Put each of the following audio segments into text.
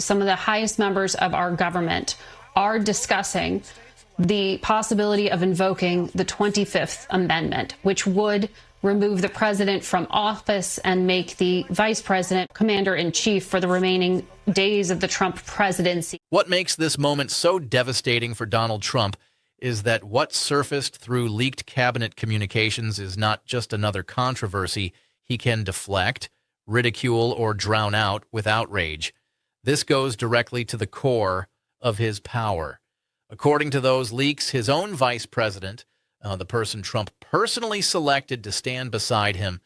some of the highest members of our government are discussing the possibility of invoking the 25th Amendment, which would remove the president from office and make the vice president commander-in-chief for the remaining days of the Trump presidency. What makes this moment so devastating for Donald Trump is that what surfaced through leaked cabinet communications is not just another controversy he can deflect, ridicule, or drown out with outrage. This goes directly to the core of his power. According to those leaks, his own vice president, the person Trump personally selected to stand beside him,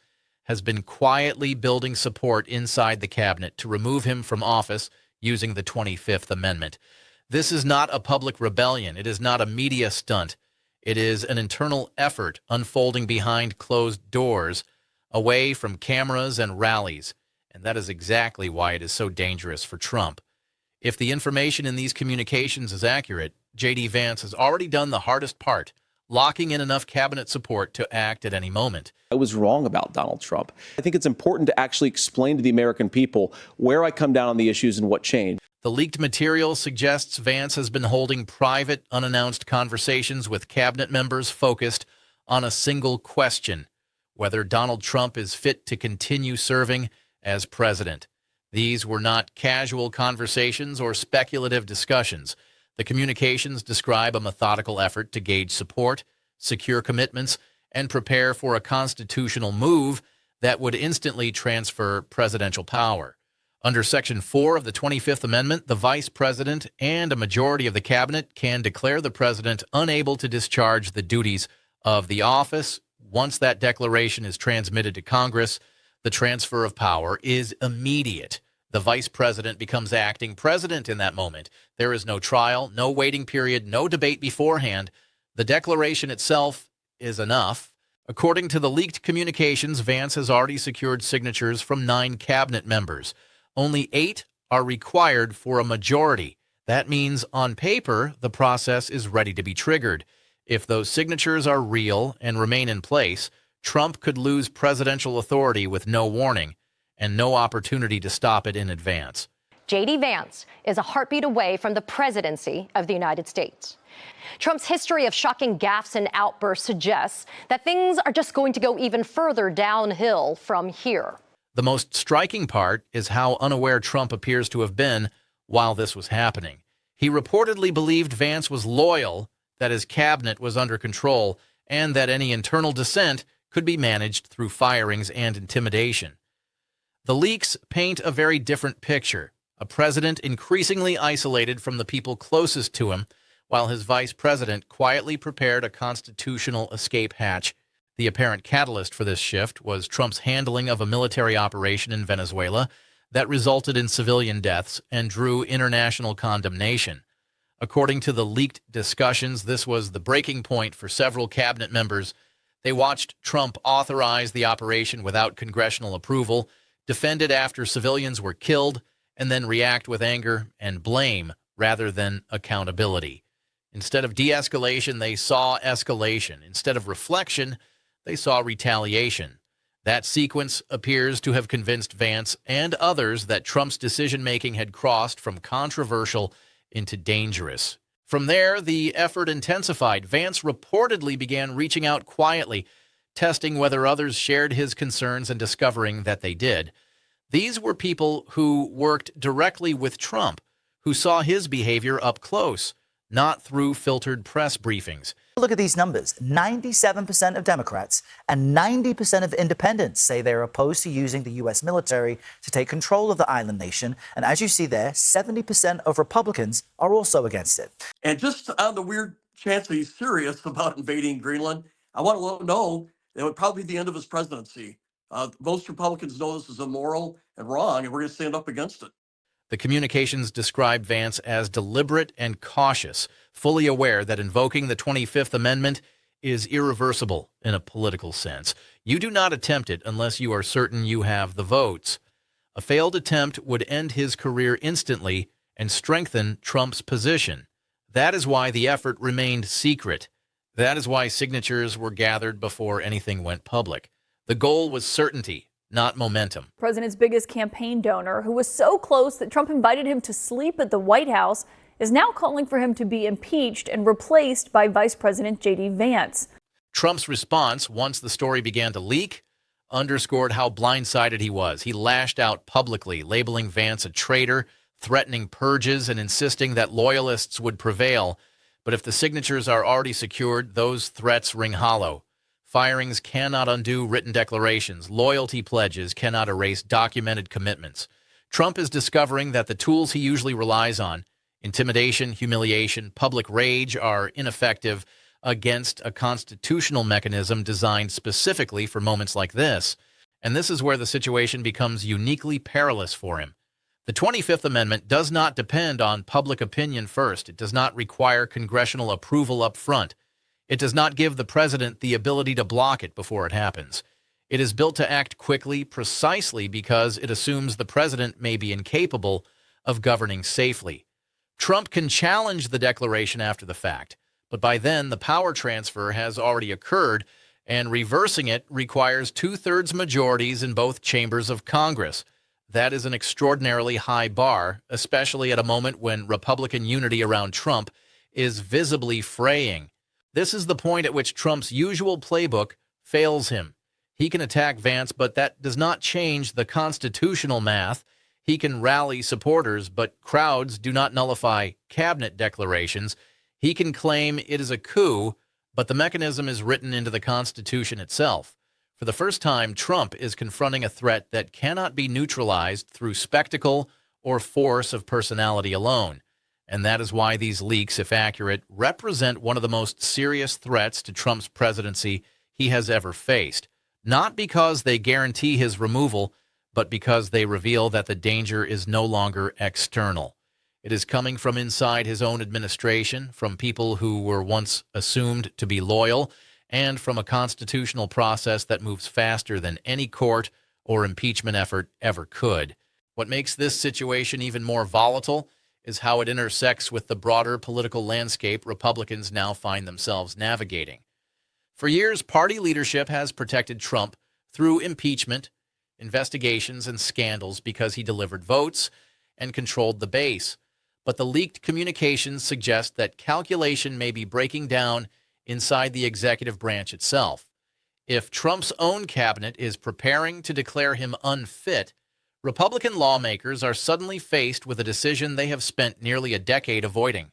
has been quietly building support inside the cabinet to remove him from office using the 25th Amendment. This is not a public rebellion. It is not a media stunt. It is an internal effort unfolding behind closed doors, away from cameras and rallies. And that is exactly why it is so dangerous for Trump. If the information in these communications is accurate, J.D. Vance has already done the hardest part, locking in enough cabinet support to act at any moment. I was wrong about Donald Trump. I think it's important to actually explain to the American people where I come down on the issues and what changed. The leaked material suggests Vance has been holding private, unannounced conversations with cabinet members focused on a single question: whether Donald Trump is fit to continue serving as president. These were not casual conversations or speculative discussions. The communications describe a methodical effort to gauge support, secure commitments, and prepare for a constitutional move that would instantly transfer presidential power. Under Section 4 of the 25th Amendment, the vice president and a majority of the cabinet can declare the president unable to discharge the duties of the office. Once that declaration is transmitted to Congress, the transfer of power is immediate. The vice president becomes acting president in that moment. There is no trial, no waiting period, no debate beforehand. The declaration itself is enough. According to the leaked communications, Vance has already secured signatures from 9 cabinet members. Only 8 are required for a majority. That means, on paper, the process is ready to be triggered. If those signatures are real and remain in place, Trump could lose presidential authority with no warning and no opportunity to stop it in advance. J.D. Vance is a heartbeat away from the presidency of the United States. Trump's history of shocking gaffes and outbursts suggests that things are just going to go even further downhill from here. The most striking part is how unaware Trump appears to have been while this was happening. He reportedly believed Vance was loyal, that his cabinet was under control, and that any internal dissent could be managed through firings and intimidation. The leaks paint a very different picture: a president increasingly isolated from the people closest to him, while his vice president quietly prepared a constitutional escape hatch. The apparent catalyst for this shift was Trump's handling of a military operation in Venezuela that resulted in civilian deaths and drew international condemnation. According to the leaked discussions, this was the breaking point for several cabinet members. They watched Trump authorize the operation without congressional approval, defend it after civilians were killed, and then react with anger and blame rather than accountability. Instead of de-escalation, they saw escalation. Instead of reflection, they saw retaliation. That sequence appears to have convinced Vance and others that Trump's decision-making had crossed from controversial into dangerous. From there, the effort intensified. Vance reportedly began reaching out quietly, testing whether others shared his concerns and discovering that they did. These were people who worked directly with Trump, who saw his behavior up close, not through filtered press briefings. Look at these numbers. 97% of Democrats and 90% of independents say they're opposed to using the U.S. military to take control of the island nation. And as you see there, 70% of Republicans are also against it. And just on the weird chance that he's serious about invading Greenland, I want to let him know that it would probably be the end of his presidency. Most Republicans know this is immoral and wrong, and we're going to stand up against it. The communications describe Vance as deliberate and cautious, fully aware that invoking the 25th Amendment is irreversible in a political sense. You do not attempt it unless you are certain you have the votes. A failed attempt would end his career instantly and strengthen Trump's position. That is why the effort remained secret. That is why signatures were gathered before anything went public. The goal was certainty, not momentum. President's biggest campaign donor, who was so close that Trump invited him to sleep at the White House, is now calling for him to be impeached and replaced by Vice President J.D. Vance. Trump's response, once the story began to leak, underscored how blindsided he was. He lashed out publicly, labeling Vance a traitor, threatening purges, and insisting that loyalists would prevail. But if the signatures are already secured, those threats ring hollow. Firings cannot undo written declarations. Loyalty pledges cannot erase documented commitments. Trump is discovering that the tools he usually relies on, intimidation, humiliation, public rage, are ineffective against a constitutional mechanism designed specifically for moments like this. And this is where the situation becomes uniquely perilous for him. The 25th Amendment does not depend on public opinion first. It does not require congressional approval up front. It does not give the president the ability to block it before it happens. It is built to act quickly precisely because it assumes the president may be incapable of governing safely. Trump can challenge the declaration after the fact, but by then the power transfer has already occurred, and reversing it requires two-thirds majorities in both chambers of Congress. That is an extraordinarily high bar, especially at a moment when Republican unity around Trump is visibly fraying. This is the point at which Trump's usual playbook fails him. He can attack Vance, but that does not change the constitutional math. He can rally supporters, but crowds do not nullify cabinet declarations. He can claim it is a coup, but the mechanism is written into the Constitution itself. For the first time, Trump is confronting a threat that cannot be neutralized through spectacle or force of personality alone. And that is why these leaks, if accurate, represent one of the most serious threats to Trump's presidency he has ever faced. Not because they guarantee his removal, but because they reveal that the danger is no longer external. It is coming from inside his own administration, from people who were once assumed to be loyal, and from a constitutional process that moves faster than any court or impeachment effort ever could. What makes this situation even more volatile is how it intersects with the broader political landscape Republicans now find themselves navigating. For years, party leadership has protected Trump through impeachment, investigations, and scandals because he delivered votes and controlled the base. But the leaked communications suggest that calculation may be breaking down inside the executive branch itself. If Trump's own cabinet is preparing to declare him unfit, Republican lawmakers are suddenly faced with a decision they have spent nearly a decade avoiding.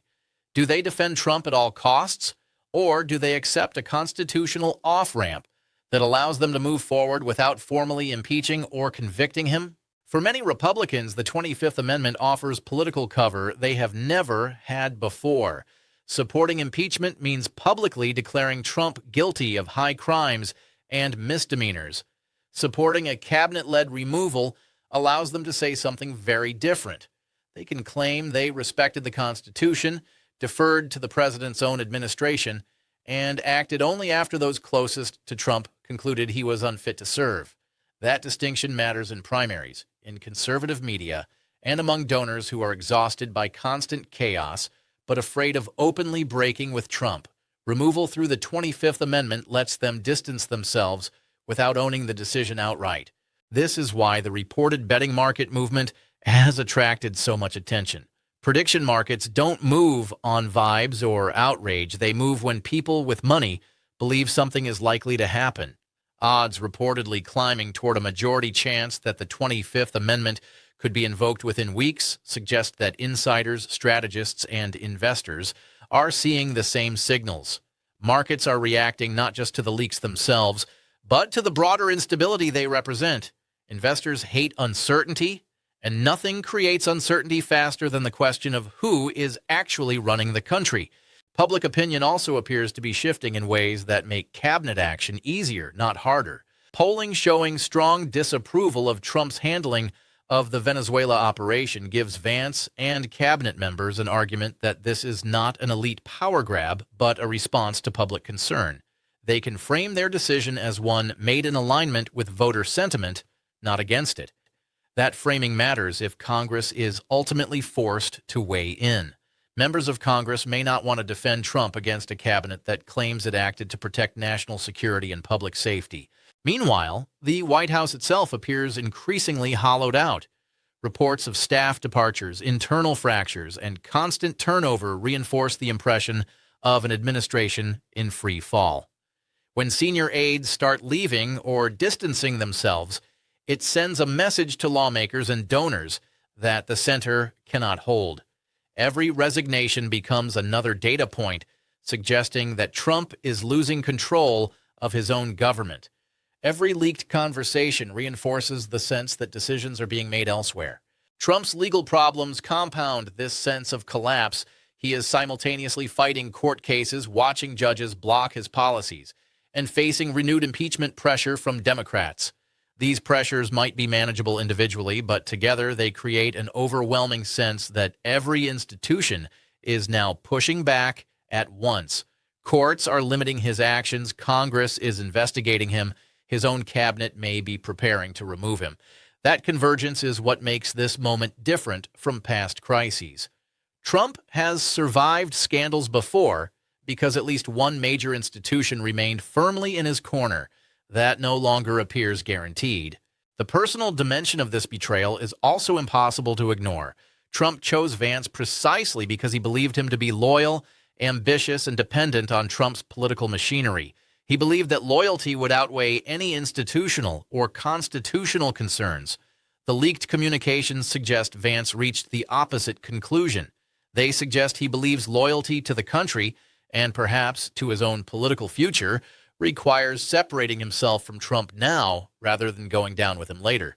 Do they defend Trump at all costs, or do they accept a constitutional off-ramp that allows them to move forward without formally impeaching or convicting him? For many Republicans, the 25th Amendment offers political cover they have never had before. Supporting impeachment means publicly declaring Trump guilty of high crimes and misdemeanors. Supporting a cabinet-led removal allows them to say something very different. They can claim they respected the Constitution, deferred to the president's own administration, and acted only after those closest to Trump concluded he was unfit to serve. That distinction matters in primaries, in conservative media, and among donors who are exhausted by constant chaos, but afraid of openly breaking with Trump. Removal through the 25th Amendment lets them distance themselves without owning the decision outright. This is why the reported betting market movement has attracted so much attention. Prediction markets don't move on vibes or outrage. They move when people with money believe something is likely to happen. Odds reportedly climbing toward a majority chance that the 25th Amendment could be invoked within weeks suggest that insiders, strategists, and investors are seeing the same signals. Markets are reacting not just to the leaks themselves, but to the broader instability they represent. Investors hate uncertainty, and nothing creates uncertainty faster than the question of who is actually running the country. Public opinion also appears to be shifting in ways that make cabinet action easier, not harder. Polling showing strong disapproval of Trump's handling of the Venezuela operation gives Vance and cabinet members an argument that this is not an elite power grab, but a response to public concern. They can frame their decision as one made in alignment with voter sentiment, not against it. That framing matters if Congress is ultimately forced to weigh in. Members of Congress may not want to defend Trump against a cabinet that claims it acted to protect national security and public safety. Meanwhile, the White House itself appears increasingly hollowed out. Reports of staff departures, internal fractures, and constant turnover reinforce the impression of an administration in free fall. When senior aides start leaving or distancing themselves, it sends a message to lawmakers and donors that the center cannot hold. Every resignation becomes another data point suggesting that Trump is losing control of his own government. Every leaked conversation reinforces the sense that decisions are being made elsewhere. Trump's legal problems compound this sense of collapse. He is simultaneously fighting court cases, watching judges block his policies, and facing renewed impeachment pressure from Democrats. These pressures might be manageable individually, but together they create an overwhelming sense that every institution is now pushing back at once. Courts are limiting his actions, Congress is investigating him, his own cabinet may be preparing to remove him. That convergence is what makes this moment different from past crises. Trump has survived scandals before because at least one major institution remained firmly in his corner. That no longer appears guaranteed. The personal dimension of this betrayal is also impossible to ignore. Trump chose Vance precisely because he believed him to be loyal, ambitious, and dependent on Trump's political machinery. He believed that loyalty would outweigh any institutional or constitutional concerns. The leaked communications suggest Vance reached the opposite conclusion. They suggest he believes loyalty to the country, and perhaps to his own political future, requires separating himself from Trump now rather than going down with him later.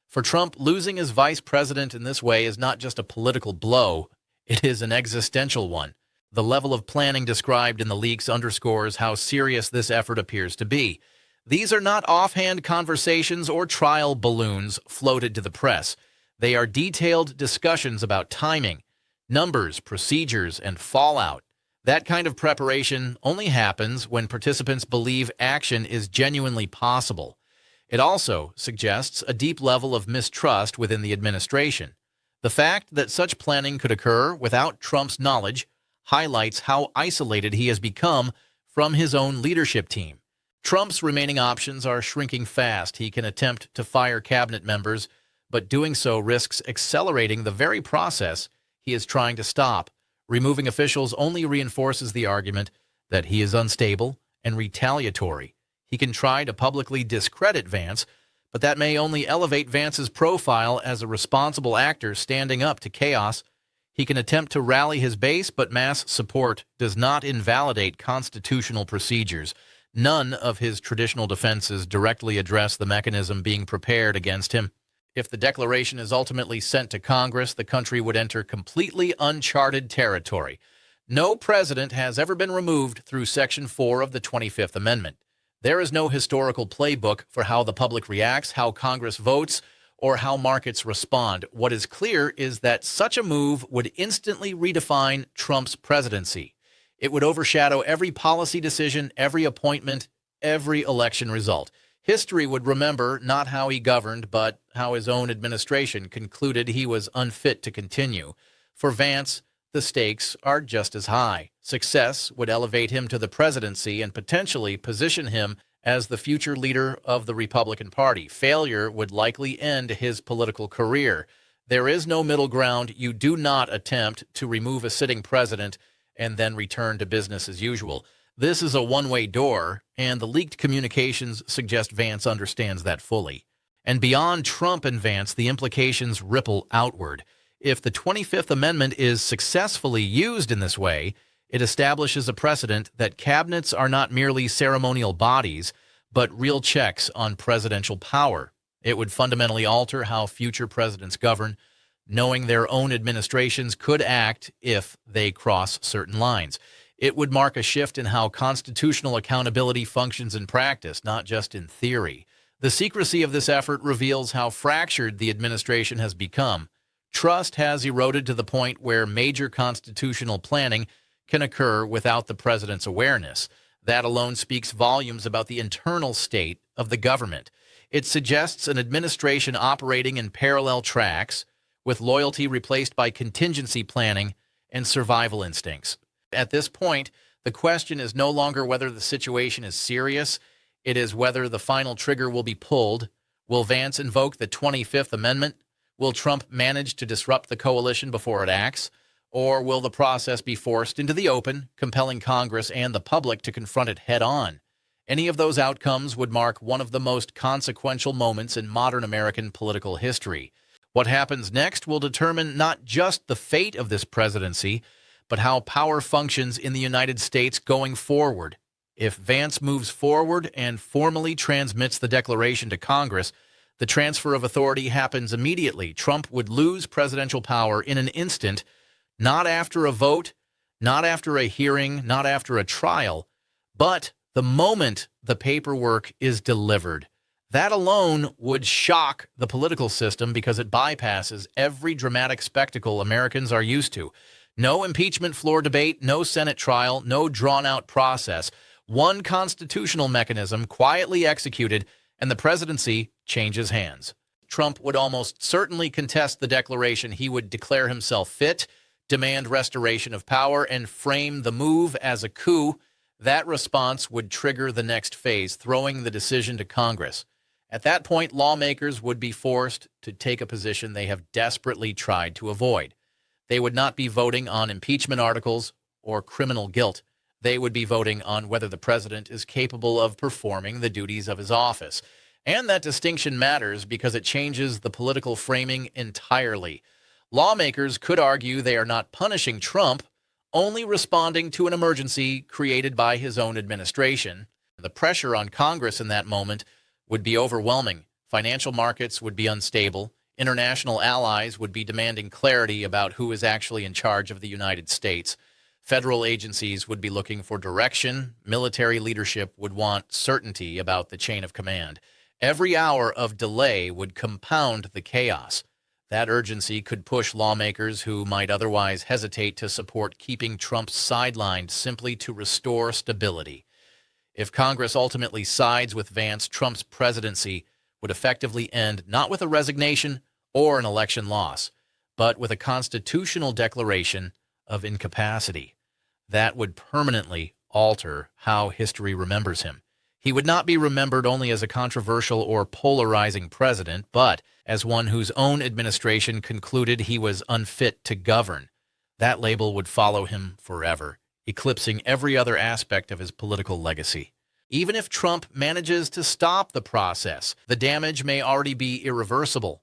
For Trump, losing as vice president in this way is not just a political blow, it is an existential one. The level of planning described in the leaks underscores how serious this effort appears to be. These are not offhand conversations or trial balloons floated to the press. They are detailed discussions about timing, numbers, procedures, and fallout. That kind of preparation only happens when participants believe action is genuinely possible. It also suggests a deep level of mistrust within the administration. The fact that such planning could occur without Trump's knowledge highlights how isolated he has become from his own leadership team. Trump's remaining options are shrinking fast. He can attempt to fire cabinet members, but doing so risks accelerating the very process he is trying to stop. Removing officials only reinforces the argument that he is unstable and retaliatory. He can try to publicly discredit Vance, but that may only elevate Vance's profile as a responsible actor standing up to chaos. He can attempt to rally his base, but mass support does not invalidate constitutional procedures. None of his traditional defenses directly address the mechanism being prepared against him. If the declaration is ultimately sent to Congress, the country would enter completely uncharted territory. No president has ever been removed through Section 4 of the 25th Amendment. There is no historical playbook for how the public reacts, how Congress votes, or how markets respond. What is clear is that such a move would instantly redefine Trump's presidency. It would overshadow every policy decision, every appointment, every election result. History would remember not how he governed, but how his own administration concluded he was unfit to continue. For Vance, the stakes are just as high. Success would elevate him to the presidency and potentially position him as the future leader of the Republican Party. Failure would likely end his political career. There is no middle ground. You do not attempt to remove a sitting president and then return to business as usual. This is a one-way door, and the leaked communications suggest Vance understands that fully. And beyond Trump and Vance, the implications ripple outward. If the 25th Amendment is successfully used in this way, it establishes a precedent that cabinets are not merely ceremonial bodies, but real checks on presidential power. It would fundamentally alter how future presidents govern, knowing their own administrations could act if they cross certain lines. It would mark a shift in how constitutional accountability functions in practice, not just in theory. The secrecy of this effort reveals how fractured the administration has become. Trust has eroded to the point where major constitutional planning can occur without the president's awareness. That alone speaks volumes about the internal state of the government. It suggests an administration operating in parallel tracks, with loyalty replaced by contingency planning and survival instincts. At this point, the question is no longer whether the situation is serious. It is whether the final trigger will be pulled. Will Vance invoke the 25th Amendment? Will Trump manage to disrupt the coalition before it acts? Or will the process be forced into the open, compelling Congress and the public to confront it head on? Any of those outcomes would mark one of the most consequential moments in modern American political history. What happens next will determine not just the fate of this presidency, but how power functions in the United States going forward. If Vance moves forward and formally transmits the declaration to Congress, the transfer of authority happens immediately. Trump would lose presidential power in an instant, not after a vote, not after a hearing, not after a trial, but the moment the paperwork is delivered. That alone would shock the political system because it bypasses every dramatic spectacle Americans are used to. No impeachment floor debate, no Senate trial, no drawn-out process. One constitutional mechanism quietly executed, and the presidency changes hands. Trump would almost certainly contest the declaration. He would declare himself fit, demand restoration of power, and frame the move as a coup. That response would trigger the next phase, throwing the decision to Congress. At that point, lawmakers would be forced to take a position they have desperately tried to avoid. They would not be voting on impeachment articles or criminal guilt. They would be voting on whether the president is capable of performing the duties of his office. And that distinction matters because it changes the political framing entirely. Lawmakers could argue they are not punishing Trump, only responding to an emergency created by his own administration. The pressure on Congress in that moment would be overwhelming. Financial markets would be unstable. International allies would be demanding clarity about who is actually in charge of the United States. Federal agencies would be looking for direction. Military leadership would want certainty about the chain of command. Every hour of delay would compound the chaos. That urgency could push lawmakers who might otherwise hesitate to support keeping Trump sidelined simply to restore stability. If Congress ultimately sides with Vance, Trump's presidency would effectively end not with a resignation or an election loss, but with a constitutional declaration of incapacity. That would permanently alter how history remembers him. He would not be remembered only as a controversial or polarizing president, but as one whose own administration concluded he was unfit to govern. That label would follow him forever, eclipsing every other aspect of his political legacy. Even if Trump manages to stop the process, the damage may already be irreversible.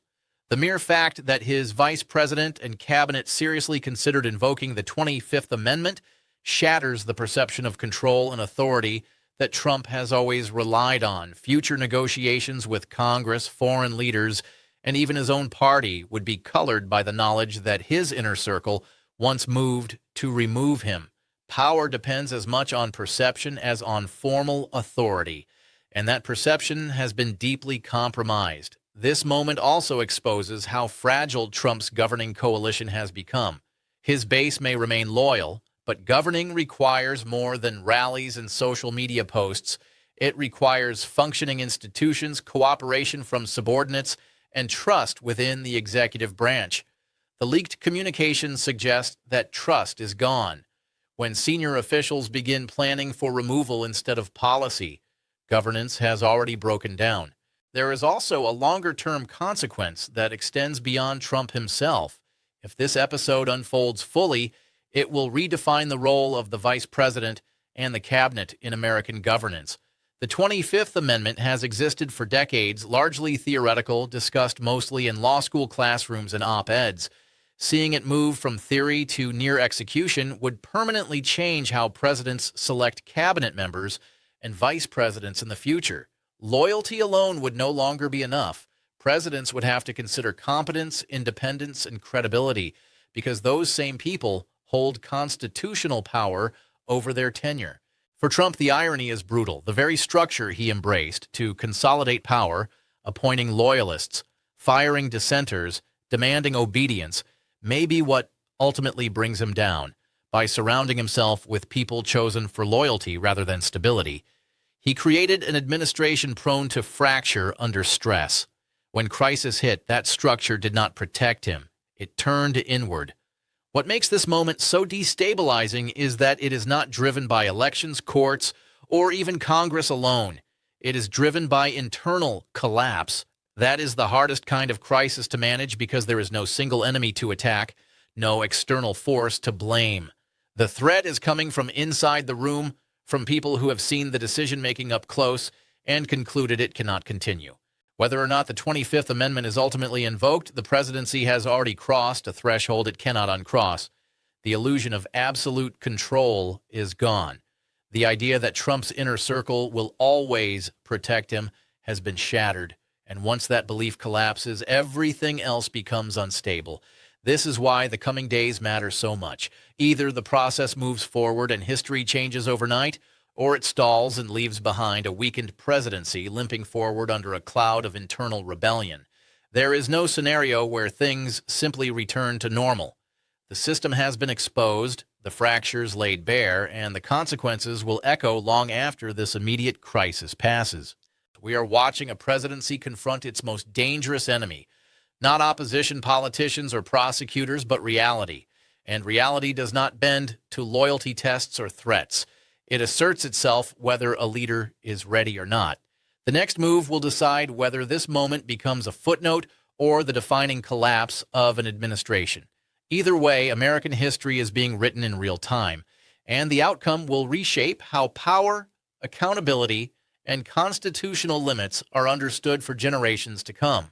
The mere fact that his vice president and cabinet seriously considered invoking the 25th Amendment shatters the perception of control and authority that Trump has always relied on. Future negotiations with Congress, foreign leaders, and even his own party would be colored by the knowledge that his inner circle once moved to remove him. Power depends as much on perception as on formal authority, and that perception has been deeply compromised. This moment also exposes how fragile Trump's governing coalition has become. His base may remain loyal, but governing requires more than rallies and social media posts. It requires functioning institutions, cooperation from subordinates, and trust within the executive branch. The leaked communications suggest that trust is gone. When senior officials begin planning for removal instead of policy, governance has already broken down. There is also a longer-term consequence that extends beyond Trump himself. If this episode unfolds fully, it will redefine the role of the vice president and the cabinet in American governance. The 25th Amendment has existed for decades, largely theoretical, discussed mostly in law school classrooms and op-eds. Seeing it move from theory to near execution would permanently change how presidents select cabinet members and vice presidents in the future. Loyalty alone would no longer be enough. Presidents would have to consider competence, independence, and credibility, because those same people hold constitutional power over their tenure. For Trump, the irony is brutal. The very structure he embraced to consolidate power, appointing loyalists, firing dissenters, demanding obedience, may be what ultimately brings him down. By surrounding himself with people chosen for loyalty rather than stability, he created an administration prone to fracture under stress. When crisis hit, that structure did not protect him. It turned inward. What makes this moment so destabilizing is that it is not driven by elections, courts, or even Congress alone. It is driven by internal collapse. That is the hardest kind of crisis to manage because there is no single enemy to attack, no external force to blame. The threat is coming from inside the room, from people who have seen the decision-making up close and concluded it cannot continue. Whether or not the 25th Amendment is ultimately invoked, the presidency has already crossed a threshold it cannot uncross. The illusion of absolute control is gone. The idea that Trump's inner circle will always protect him has been shattered. And once that belief collapses, everything else becomes unstable. This is why the coming days matter so much. Either the process moves forward and history changes overnight, or it stalls and leaves behind a weakened presidency limping forward under a cloud of internal rebellion. There is no scenario where things simply return to normal. The system has been exposed, the fractures laid bare, and the consequences will echo long after this immediate crisis passes. We are watching a presidency confront its most dangerous enemy, not opposition politicians or prosecutors, but reality. And reality does not bend to loyalty tests or threats. It asserts itself whether a leader is ready or not. The next move will decide whether this moment becomes a footnote or the defining collapse of an administration. Either way, American history is being written in real time, and the outcome will reshape how power, accountability, and constitutional limits are understood for generations to come.